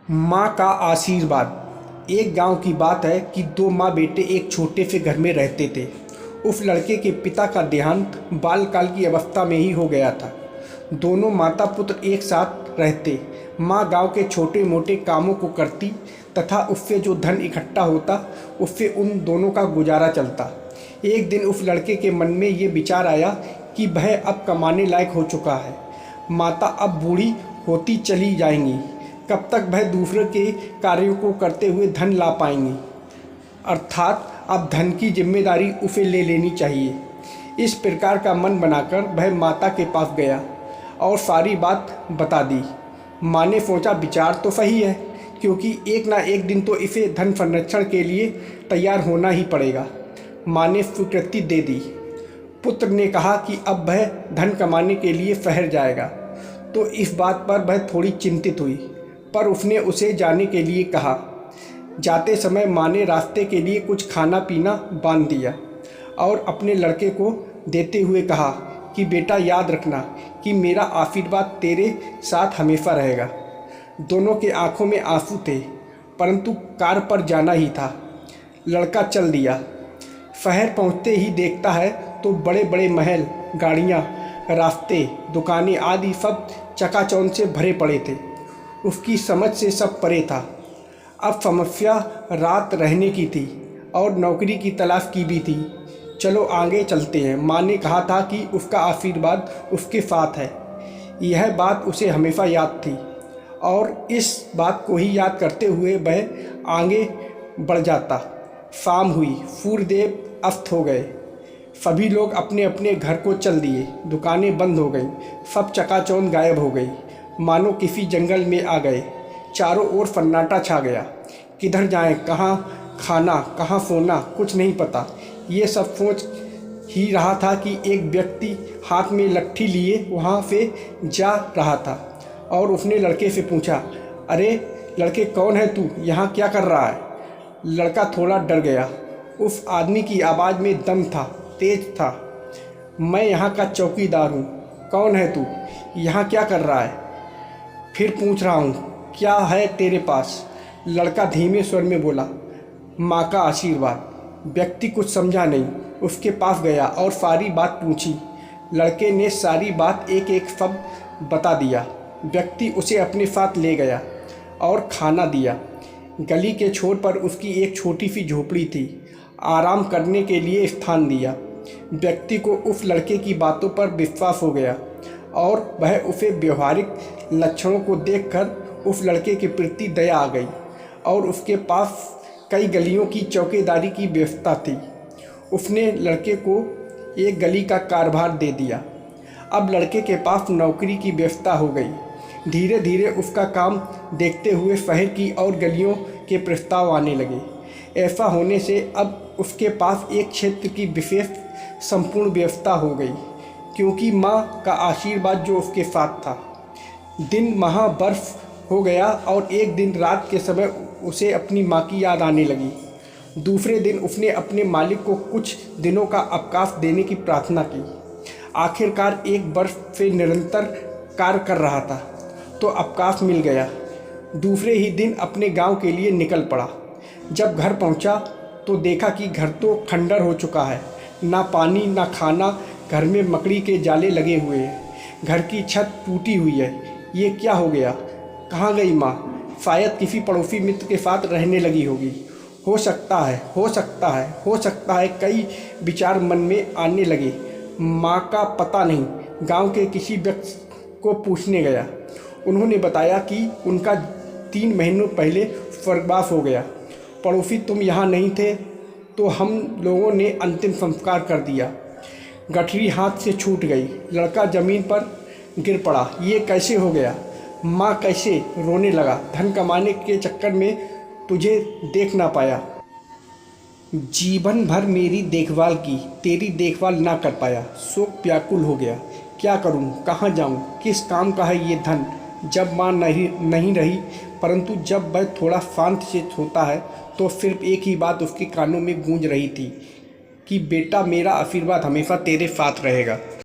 माँ का आशीर्वाद। एक गांव की बात है कि दो माँ बेटे एक छोटे से घर में रहते थे। उस लड़के के पिता का देहांत बालकाल की अवस्था में ही हो गया था। दोनों माता पुत्र एक साथ रहते। माँ गांव के छोटे मोटे कामों को करती तथा उससे जो धन इकट्ठा होता उससे उन दोनों का गुजारा चलता। एक दिन उस लड़के के मन में ये विचार आया कि वह अब कमाने लायक हो चुका है। माता अब बूढ़ी होती चली जाएंगी, कब तक वह दूसरे के कार्यों को करते हुए धन ला पाएंगी। अर्थात अब धन की जिम्मेदारी उसे ले लेनी चाहिए। इस प्रकार का मन बनाकर वह माता के पास गया और सारी बात बता दी। माँ ने सोचा विचार तो सही है, क्योंकि एक ना एक दिन तो इसे धन संरक्षण के लिए तैयार होना ही पड़ेगा। माँ ने स्वीकृति दे दी। पुत्र ने कहा कि अब वह धन कमाने के लिए शहर जाएगा, तो इस बात पर वह थोड़ी चिंतित हुई, पर उसने उसे जाने के लिए कहा। जाते समय माँ ने रास्ते के लिए कुछ खाना पीना बांध दिया और अपने लड़के को देते हुए कहा कि बेटा याद रखना कि मेरा आशीर्वाद तेरे साथ हमेशा रहेगा। दोनों के आंखों में आंसू थे, परंतु कार पर जाना ही था। लड़का चल दिया। शहर पहुँचते ही देखता है तो बड़े बड़े महल, गाड़ियाँ, रास्ते, दुकानें आदि सब चकाचौंध से भरे पड़े थे। उसकी समझ से सब परे था। अब समस्या रात रहने की थी और नौकरी की तलाश की भी थी। चलो आगे चलते हैं। माँ ने कहा था कि उसका आशीर्वाद उसके साथ है। यह बात उसे हमेशा याद थी और इस बात को ही याद करते हुए वह आगे बढ़ जाता। शाम हुई, सूर्यदेव अस्त हो गए। सभी लोग अपने अपने घर को चल दिए। दुकानें बंद हो गईं, सब चकाचौंध गायब हो गई, मानो किसी जंगल में आ गए। चारों ओर सन्नाटा छा गया। किधर जाएं, कहाँ खाना, कहाँ सोना, कुछ नहीं पता। ये सब सोच ही रहा था कि एक व्यक्ति हाथ में लट्ठी लिए वहाँ से जा रहा था और उसने लड़के से पूछा, अरे लड़के, कौन है तू, यहाँ क्या कर रहा है? लड़का थोड़ा डर गया। उस आदमी की आवाज़ में दम था, तेज था। मैं यहाँ का चौकीदार हूँ। कौन है तू, यहाँ क्या कर रहा है? फिर पूछ रहा हूँ, क्या है तेरे पास? लड़का धीमे स्वर में बोला, माँ का आशीर्वाद। व्यक्ति कुछ समझा नहीं, उसके पास गया और सारी बात पूछी। लड़के ने सारी बात एक एक शब्द बता दिया। व्यक्ति उसे अपने साथ ले गया और खाना दिया। गली के छोर पर उसकी एक छोटी सी झोपड़ी थी। आराम करने के लिए स्थान दिया। व्यक्ति को उस लड़के की बातों पर विश्वास हो गया और वह उसे व्यवहारिक लक्षणों को देखकर उस लड़के के प्रति दया आ गई और उसके पास कई गलियों की चौकीदारी की व्यवस्था थी। उसने लड़के को एक गली का कारभार दे दिया। अब लड़के के पास नौकरी की व्यवस्था हो गई। धीरे धीरे उसका काम देखते हुए शहर की और गलियों के प्रस्ताव आने लगे। ऐसा होने से अब उसके पास एक क्षेत्र की विशेष संपूर्ण व्यवस्था हो गई, क्योंकि माँ का आशीर्वाद जो उसके साथ था। दिन महा बर्फ हो गया और एक दिन रात के समय उसे अपनी माँ की याद आने लगी। दूसरे दिन उसने अपने मालिक को कुछ दिनों का अवकाश देने की प्रार्थना की। आखिरकार एक वर्ष से निरंतर कार्य कर रहा था तो अवकाश मिल गया। दूसरे ही दिन अपने गांव के लिए निकल पड़ा। जब घर पहुंचा तो देखा कि घर तो खंडर हो चुका है। ना पानी, ना खाना। घर में मकड़ी के जाले लगे हुए हैं। घर की छत टूटी हुई है। ये क्या हो गया? कहाँ गई माँ? शायद किसी पड़ोसी मित्र के साथ रहने लगी होगी। हो सकता है, हो सकता है, हो सकता है। कई विचार मन में आने लगे। माँ का पता नहीं। गांव के किसी व्यक्ति को पूछने गया। उन्होंने बताया कि उनका 3 महीनों पहले स्वर्गवास हो गया। पड़ोसी तुम यहाँ नहीं थे तो हम लोगों ने अंतिम संस्कार कर दिया। गठरी हाथ से छूट गई। लड़का ज़मीन पर गिर पड़ा। ये कैसे हो गया? माँ कैसे? रोने लगा। धन कमाने के चक्कर में तुझे देख ना पाया। जीवन भर मेरी देखभाल की, तेरी देखभाल ना कर पाया। शोक व्याकुल हो गया। क्या करूं? कहाँ जाऊं? किस काम का है ये धन? जब माँ नहीं रही, परंतु जब वह थोड़ा शांत चित होता है तो सिर्फ एक ही बात उसके कानों में गूंज रही थी कि बेटा, मेरा आशीर्वाद हमेशा तेरे साथ रहेगा।